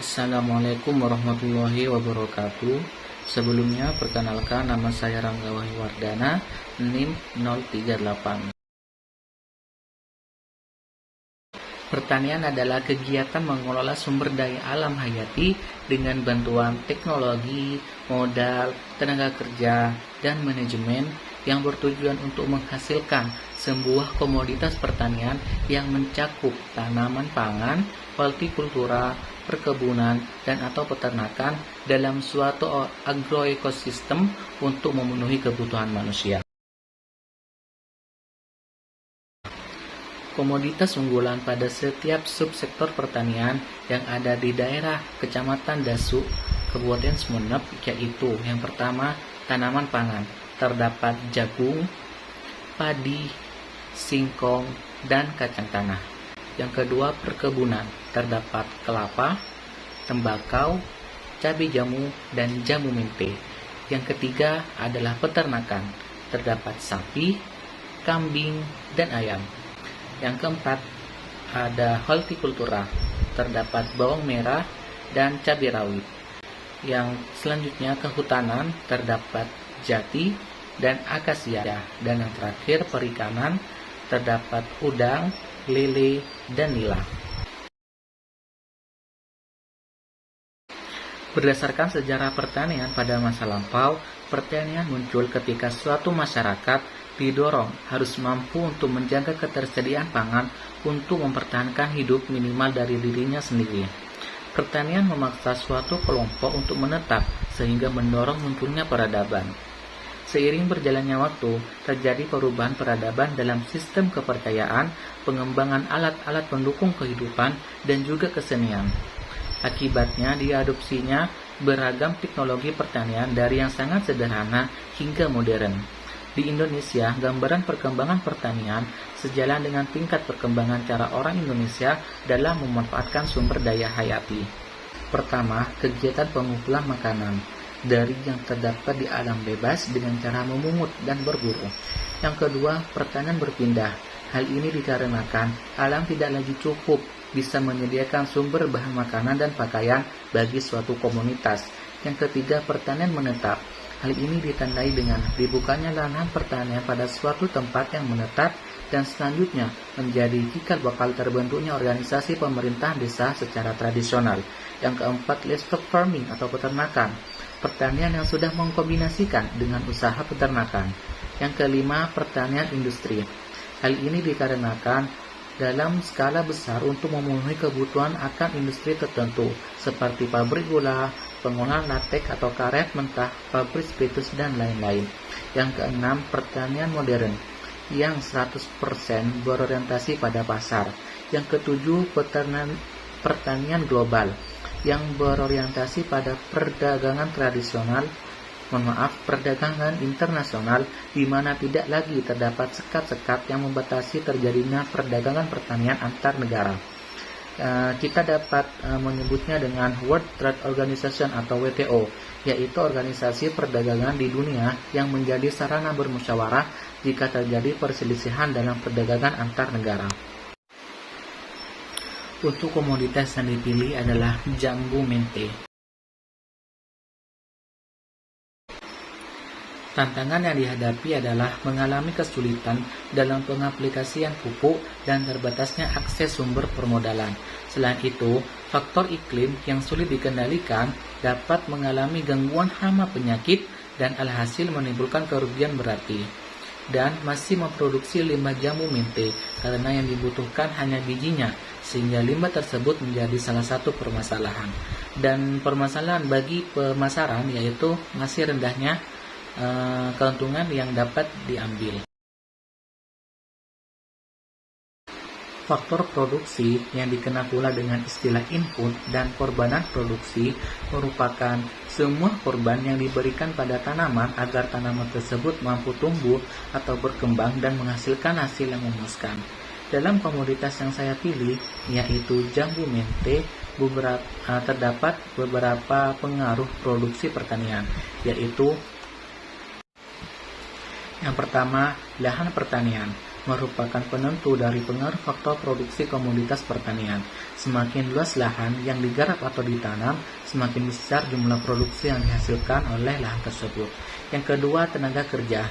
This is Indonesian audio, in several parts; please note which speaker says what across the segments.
Speaker 1: Assalamualaikum warahmatullahi wabarakatuh. Sebelumnya perkenalkan, nama saya Rangga Wahiwardana, NIM 038. Pertanian adalah kegiatan mengelola sumber daya alam hayati dengan bantuan teknologi, modal, tenaga kerja, dan manajemen yang bertujuan untuk menghasilkan sebuah komoditas pertanian yang mencakup tanaman pangan, hortikultura, perkebunan, dan atau peternakan dalam suatu agroekosistem untuk memenuhi kebutuhan manusia. Komoditas unggulan pada setiap subsektor pertanian yang ada di daerah Kecamatan Dasu, Kabupaten Sumeneb, yaitu yang pertama tanaman pangan, terdapat jagung, padi, singkong, dan kacang tanah. Yang kedua perkebunan, terdapat kelapa, tembakau, cabai jamu, dan jamu mente. Yang ketiga adalah peternakan, terdapat sapi, kambing, dan ayam. Yang keempat ada hortikultura, terdapat bawang merah dan cabai rawit. Yang selanjutnya kehutanan, terdapat jati dan akasia. Dan yang terakhir perikanan, terdapat udang, lele, dan nila. Berdasarkan sejarah pertanian pada masa lampau, pertanian muncul ketika suatu masyarakat didorong harus mampu untuk menjaga ketersediaan pangan untuk mempertahankan hidup minimal dari dirinya sendiri. Pertanian memaksa suatu kelompok untuk menetap sehingga mendorong munculnya peradaban. Seiring berjalannya waktu, terjadi perubahan peradaban dalam sistem kepercayaan, pengembangan alat-alat pendukung kehidupan, dan juga kesenian. Akibatnya diadopsinya beragam teknologi pertanian dari yang sangat sederhana hingga modern. Di Indonesia, gambaran perkembangan pertanian sejalan dengan tingkat perkembangan cara orang Indonesia dalam memanfaatkan sumber daya hayati. Pertama, kegiatan pengumpulan makanan dari yang terdapat di alam bebas dengan cara memungut dan berburu. Yang kedua, pertanian berpindah. Hal ini dikarenakan alam tidak lagi cukup bisa menyediakan sumber bahan makanan dan pakaian bagi suatu komunitas. Yang ketiga, pertanian menetap. Hal ini ditandai dengan dibukanya lahan pertanian pada suatu tempat yang menetap dan selanjutnya menjadi cikal bakal terbentuknya organisasi pemerintahan desa secara tradisional. Yang keempat, livestock farming atau peternakan. Pertanian yang sudah mengkombinasikan dengan usaha peternakan. Yang kelima, pertanian industri. Hal ini dikarenakan dalam skala besar untuk memenuhi kebutuhan akan industri tertentu seperti pabrik gula, pengolahan latek atau karet mentah, pabrik spiritus, dan lain-lain. Yang keenam, pertanian modern yang 100% berorientasi pada pasar. Yang ketujuh, pertanian global yang berorientasi pada perdagangan perdagangan internasional di mana tidak lagi terdapat sekat-sekat yang membatasi terjadinya perdagangan pertanian antar negara. Kita dapat menyebutnya dengan World Trade Organization atau WTO, yaitu organisasi perdagangan di dunia yang menjadi sarana bermusyawarah jika terjadi perselisihan dalam perdagangan antar negara. Untuk komoditas yang dipilih adalah jambu mente. Tantangan yang dihadapi adalah mengalami kesulitan dalam pengaplikasian pupuk dan terbatasnya akses sumber permodalan. Selain itu, faktor iklim yang sulit dikendalikan dapat mengalami gangguan hama penyakit dan alhasil menimbulkan kerugian berarti. Dan masih memproduksi limbah jambu mente karena yang dibutuhkan hanya bijinya, sehingga limbah tersebut menjadi salah satu permasalahan. Dan permasalahan bagi pemasaran yaitu masih rendahnya keuntungan yang dapat diambil. Faktor produksi yang dikenal pula dengan istilah input dan korbanan produksi merupakan semua korban yang diberikan pada tanaman agar tanaman tersebut mampu tumbuh atau berkembang dan menghasilkan hasil yang memuaskan. Dalam komoditas yang saya pilih, yaitu jambu mente, terdapat beberapa pengaruh produksi pertanian, yaitu yang pertama, lahan pertanian. merupakan penentu dari pengaruh faktor produksi komoditas pertanian. Semakin luas lahan yang digarap atau ditanam, semakin besar jumlah produksi yang dihasilkan oleh lahan tersebut. Yang kedua, tenaga kerja.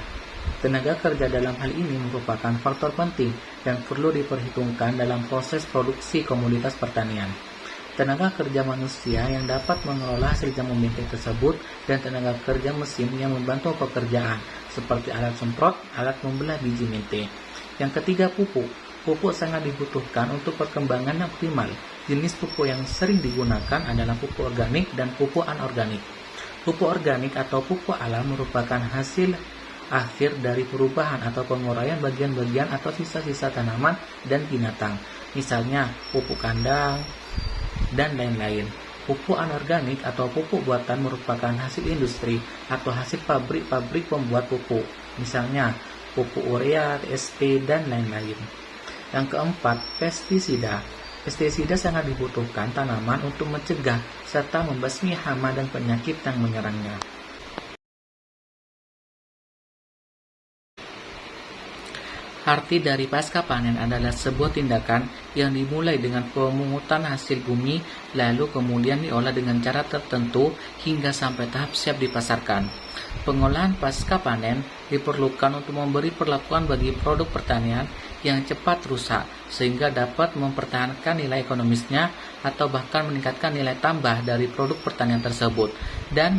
Speaker 1: Tenaga kerja dalam hal ini merupakan faktor penting dan perlu diperhitungkan dalam proses produksi komoditas pertanian. Tenaga kerja manusia yang dapat mengelola hasil jamu mente tersebut dan tenaga kerja mesin yang membantu pekerjaan seperti alat semprot, alat membelah biji mente. Yang ketiga, pupuk. Pupuk sangat dibutuhkan untuk perkembangan yang optimal. Jenis pupuk yang sering digunakan adalah pupuk organik dan pupuk anorganik. Pupuk organik atau pupuk alam merupakan hasil akhir dari perubahan atau penguraian bagian-bagian atau sisa-sisa tanaman dan binatang, misalnya pupuk kandang dan lain-lain. Pupuk anorganik atau pupuk buatan merupakan hasil industri atau hasil pabrik-pabrik pembuat pupuk, misalnya pupuk urea, TSP, dan lain-lain. Yang keempat, pestisida. Pestisida sangat dibutuhkan tanaman untuk mencegah serta membasmi hama dan penyakit yang menyerangnya. Arti dari pasca panen adalah sebuah tindakan yang dimulai dengan pemungutan hasil bumi, lalu kemudian diolah dengan cara tertentu hingga sampai tahap siap dipasarkan. Pengolahan pasca panen diperlukan untuk memberi perlakuan bagi produk pertanian yang cepat rusak, sehingga dapat mempertahankan nilai ekonomisnya atau bahkan meningkatkan nilai tambah dari produk pertanian tersebut, dan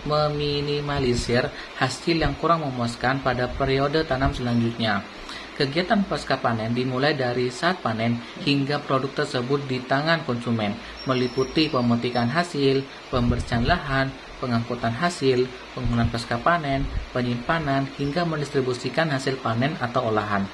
Speaker 1: meminimalisir hasil yang kurang memuaskan pada periode tanam selanjutnya. Kegiatan pasca panen dimulai dari saat panen hingga produk tersebut di tangan konsumen, meliputi pemetikan hasil, pembersihan lahan, pengangkutan hasil, penggunaan pasca panen, penyimpanan, hingga mendistribusikan hasil panen atau olahan.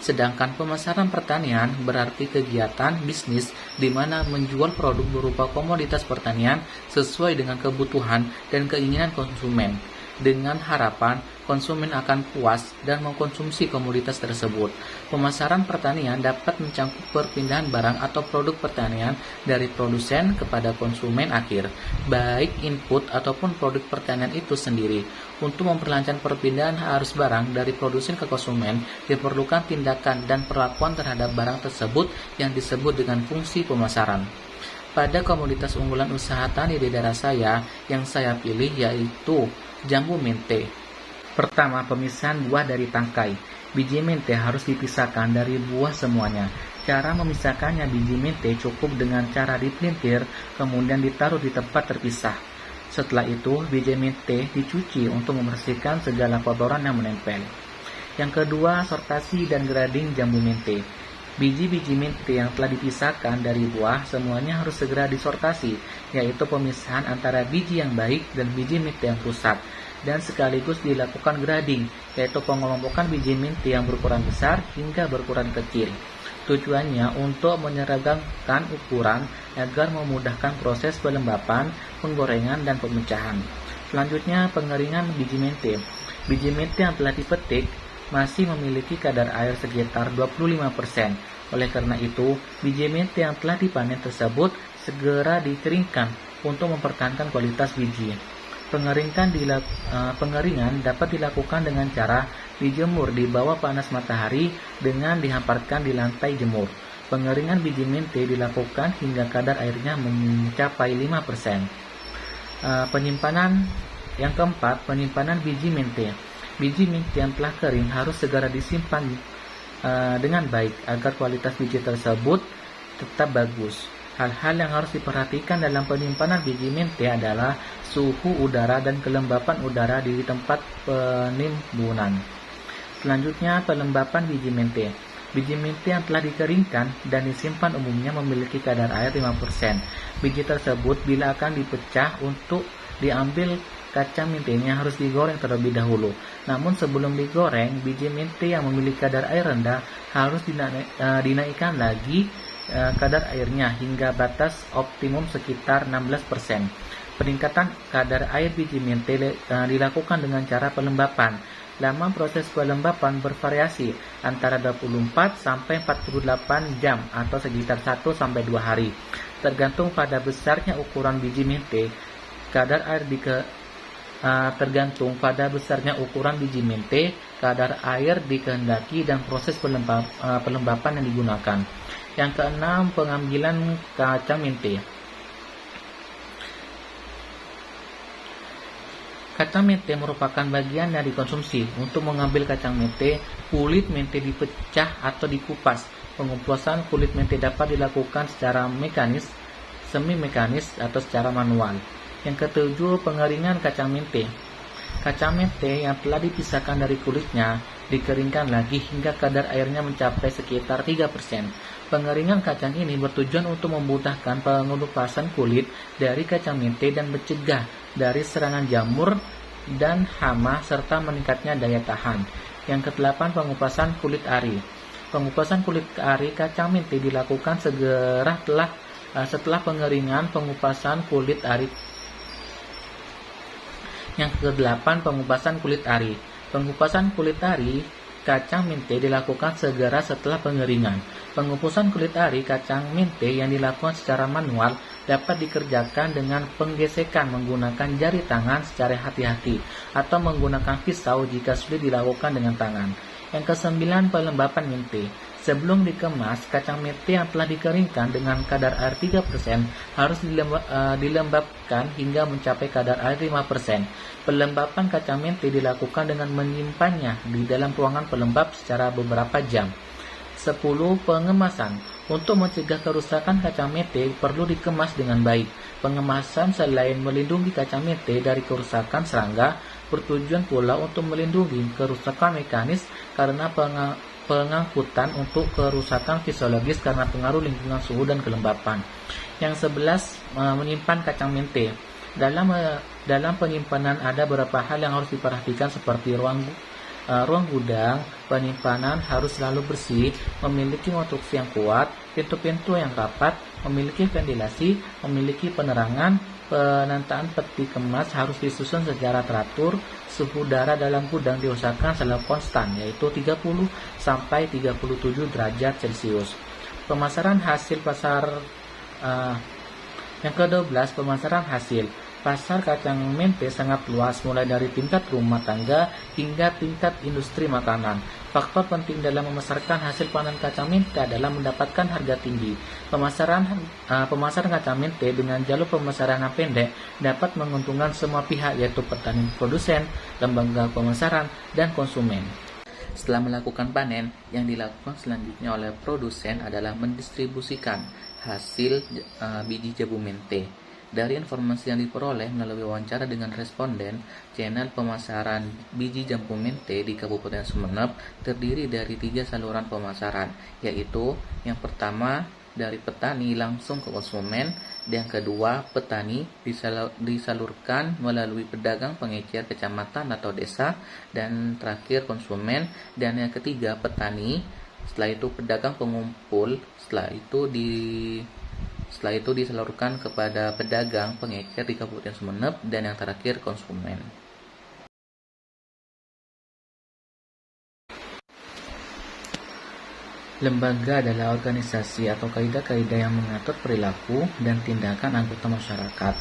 Speaker 1: Sedangkan pemasaran pertanian berarti kegiatan bisnis di mana menjual produk berupa komoditas pertanian sesuai dengan kebutuhan dan keinginan konsumen, dengan harapan konsumen akan puas dan mengkonsumsi komoditas tersebut. Pemasaran pertanian dapat mencakup perpindahan barang atau produk pertanian dari produsen kepada konsumen akhir, baik input ataupun produk pertanian itu sendiri. Untuk memperlancar perpindahan arus barang dari produsen ke konsumen, diperlukan tindakan dan perlakuan terhadap barang tersebut yang disebut dengan fungsi pemasaran. Pada komoditas unggulan usaha tani di daerah saya, yang saya pilih yaitu jambu mente. Pertama, pemisahan buah dari tangkai. Biji mente harus dipisahkan dari buah semuanya. Cara memisahkannya biji mente cukup dengan cara dipelintir, kemudian ditaruh di tempat terpisah. Setelah itu, biji mente dicuci untuk membersihkan segala kotoran yang menempel. Yang kedua, sortasi dan grading jambu mente. Biji-biji mente yang telah dipisahkan dari buah semuanya harus segera disortasi, yaitu pemisahan antara biji yang baik dan biji mente yang rusak, dan sekaligus dilakukan grading, yaitu pengelompokan biji mente yang berukuran besar hingga berukuran kecil. Tujuannya untuk menyeragamkan ukuran agar memudahkan proses pelembapan, penggorengan, dan pemecahan. Selanjutnya, pengeringan biji mente. Biji mente yang telah dipetik masih memiliki kadar air sekitar 25%. Oleh karena itu, biji mente yang telah dipanen tersebut segera dikeringkan untuk mempertahankan kualitas biji. Pengeringan dapat dilakukan dengan cara dijemur di bawah panas matahari dengan dihamparkan di lantai jemur. Pengeringan biji mente dilakukan hingga kadar airnya mencapai 5%. Penyimpanan yang keempat, penyimpanan biji mente. Biji mente yang telah kering harus segera disimpan dengan baik agar kualitas biji tersebut tetap bagus. Hal-hal yang harus diperhatikan dalam penyimpanan biji mente adalah suhu udara dan kelembapan udara di tempat penimbunan. Selanjutnya, pelembapan biji mente. Biji mente yang telah dikeringkan dan disimpan umumnya memiliki kadar air 5%. Biji tersebut bila akan dipecah untuk diambil kacang mentenya harus digoreng terlebih dahulu. Namun sebelum digoreng, biji mente yang memiliki kadar air rendah harus dinaikkan lagi kadar airnya hingga batas optimum sekitar 16%. Peningkatan kadar air biji mente dilakukan dengan cara pelembapan. Lama proses pelembapan bervariasi antara 24 sampai 48 jam atau sekitar 1 sampai 2 hari. Tergantung pada besarnya ukuran biji mente, kadar air tergantung pada besarnya ukuran biji mente, kadar air dikehendaki, dan proses pelembapan yang digunakan. Yang keenam, pengambilan kacang mente. Kacang mente merupakan bagian yang dikonsumsi. Untuk mengambil kacang mente, kulit mente dipecah atau dikupas. Pengoplosan kulit mente dapat dilakukan secara mekanis, semi mekanis, atau secara manual. Yang ketujuh, pengeringan kacang mente. Kacang mente yang telah dipisahkan dari kulitnya dikeringkan lagi hingga kadar airnya mencapai sekitar 3%. Pengeringan kacang ini bertujuan untuk memudahkan pengelupasan kulit dari kacang mente dan mencegah dari serangan jamur dan hama serta meningkatnya daya tahan. Yang kedelapan, pengupasan kulit ari. Pengupasan kulit ari kacang mente dilakukan setelah pengeringan pengupasan kulit ari. Yang kedelapan, pengupasan kulit ari. Pengupasan kulit ari kacang mente dilakukan segera setelah pengeringan. Pengupasan kulit ari kacang mente yang dilakukan secara manual dapat dikerjakan dengan penggesekan menggunakan jari tangan secara hati-hati atau menggunakan pisau jika sulit dilakukan dengan tangan. Yang kesembilan, pelembapan mente. Sebelum dikemas, kacang mente yang telah dikeringkan dengan kadar air 3% harus dilembabkan hingga mencapai kadar air 5%. Pelembapan kacang mente dilakukan dengan menyimpannya di dalam ruangan pelembab secara beberapa jam. 10. Pengemasan. Untuk mencegah kerusakan kacang mente perlu dikemas dengan baik. Pengemasan selain melindungi kacang mente dari kerusakan serangga, bertujuan pula untuk melindungi kerusakan mekanis karena pengangkutan untuk kerusakan fisiologis karena pengaruh lingkungan suhu dan kelembapan. Yang 11, menyimpan kacang mente. Dalam penyimpanan ada beberapa hal yang harus diperhatikan seperti ruang gudang. Penyimpanan harus selalu bersih, memiliki konstruksi yang kuat, pintu-pintu yang rapat, memiliki ventilasi, memiliki penerangan. Penataan peti kemas harus disusun secara teratur. Suhu udara dalam gudang diusahakan selalu konstan, yaitu 30 sampai 37 derajat Celcius. Pemasaran hasil pasar. Yang ke-12, pemasaran hasil. Pasar kacang mente sangat luas, mulai dari tingkat rumah tangga hingga tingkat industri makanan. Faktor penting dalam memasarkan hasil panen kacang mente adalah mendapatkan harga tinggi. Pemasaran kacang mente dengan jalur pemasaran yang pendek dapat menguntungkan semua pihak, yaitu petani, produsen, lembaga pemasaran, dan konsumen. Setelah melakukan panen, yang dilakukan selanjutnya oleh produsen adalah mendistribusikan hasil biji jambu mente. Dari informasi yang diperoleh melalui wawancara dengan responden, channel pemasaran biji jambu mente di Kabupaten Sumeneb terdiri dari 3 saluran pemasaran, yaitu yang pertama dari petani langsung ke konsumen, yang kedua petani disalurkan melalui pedagang pengecer kecamatan atau desa, dan terakhir konsumen, dan yang ketiga petani, setelah itu pedagang pengumpul, setelah itu disalurkan kepada pedagang pengecer di Kabupaten Sumeneb, dan yang terakhir konsumen. Lembaga adalah organisasi atau kaidah-kaidah yang mengatur perilaku dan tindakan anggota masyarakat,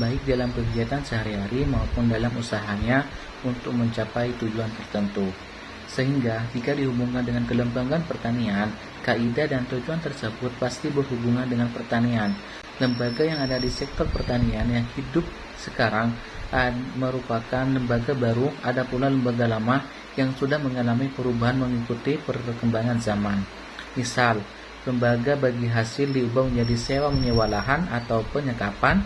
Speaker 1: baik dalam kegiatan sehari-hari maupun dalam usahanya untuk mencapai tujuan tertentu. Sehingga jika dihubungkan dengan kelembagaan pertanian, kaidah dan tujuan tersebut pasti berhubungan dengan pertanian. Lembaga yang ada di sektor pertanian yang hidup sekarang merupakan lembaga baru, ada pula lembaga lama yang sudah mengalami perubahan mengikuti perkembangan zaman. Misal, lembaga bagi hasil diubah menjadi sewa menyewa lahan atau penyekapan,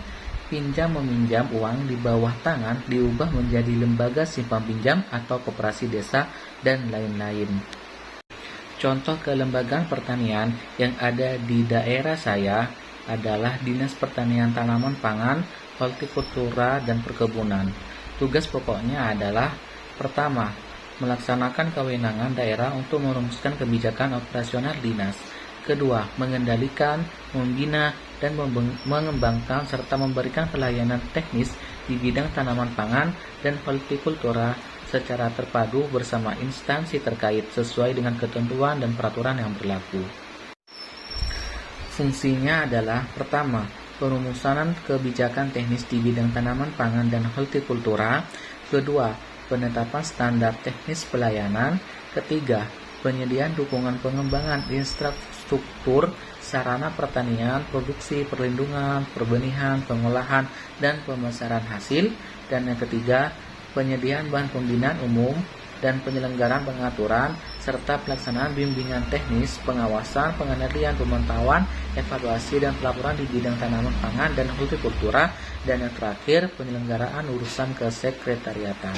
Speaker 1: pinjam meminjam uang di bawah tangan diubah menjadi lembaga simpan pinjam atau koperasi desa, dan lain-lain. Contoh kelembagaan pertanian yang ada di daerah saya adalah Dinas Pertanian Tanaman Pangan, Hortikultura, dan Perkebunan. Tugas pokoknya adalah: pertama, melaksanakan kewenangan daerah untuk merumuskan kebijakan operasional dinas. Kedua, mengendalikan, membina, dan mengembangkan serta memberikan pelayanan teknis di bidang tanaman pangan dan hortikultura secara terpadu bersama instansi terkait sesuai dengan ketentuan dan peraturan yang berlaku. Fungsinya adalah: pertama, perumusan kebijakan teknis di bidang tanaman pangan dan hortikultura. Kedua, penetapan standar teknis pelayanan. Ketiga, penyediaan dukungan pengembangan infrastruktur sarana pertanian, produksi, perlindungan, perbenihan, pengolahan, dan pemasaran hasil. Dan yang ketiga, penyediaan bahan pembinaan umum dan penyelenggaraan pengaturan, serta pelaksanaan bimbingan teknis, pengawasan, pengendalian, pemantauan, evaluasi, dan pelaporan di bidang tanaman pangan dan hortikultura. Dan yang terakhir, penyelenggaraan urusan kesekretariatan.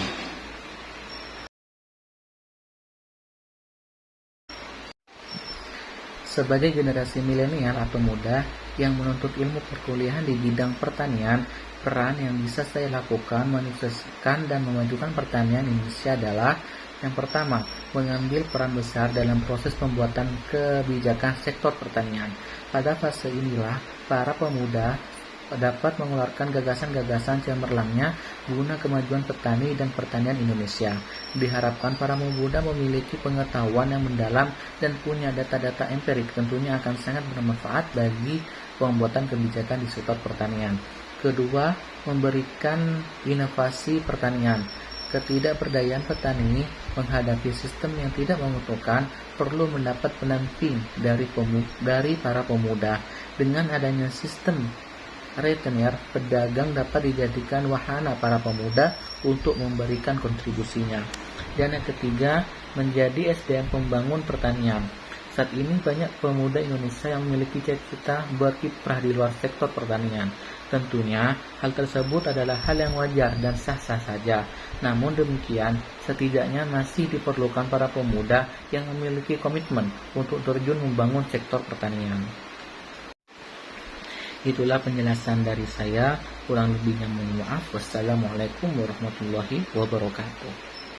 Speaker 1: Sebagai generasi milenial atau muda yang menuntut ilmu perkuliahan di bidang pertanian, peran yang bisa saya lakukan menyukseskan dan memajukan pertanian Indonesia adalah: yang pertama, mengambil peran besar dalam proses pembuatan kebijakan sektor pertanian. Pada fase inilah, para pemuda dapat mengeluarkan gagasan-gagasan cemerlangnya guna kemajuan petani dan pertanian Indonesia. Diharapkan para pemuda memiliki pengetahuan yang mendalam dan punya data-data empirik, tentunya akan sangat bermanfaat bagi pembuatan kebijakan di sektor pertanian. Kedua, memberikan inovasi pertanian. Ketidakberdayaan petani menghadapi sistem yang tidak menguntungkan perlu mendapat pendamping dari para pemuda. Dengan adanya sistem retenir, pedagang dapat dijadikan wahana para pemuda untuk memberikan kontribusinya. Dan yang ketiga, menjadi SDM pembangun pertanian. Saat ini banyak pemuda Indonesia yang memiliki cita-cita berkiprah di luar sektor pertanian. Tentunya, hal tersebut adalah hal yang wajar dan sah-sah saja. Namun demikian, setidaknya masih diperlukan para pemuda yang memiliki komitmen untuk terjun membangun sektor pertanian. Itulah penjelasan dari saya, kurang lebihnya mohon maaf. Wassalamualaikum warahmatullahi wabarakatuh.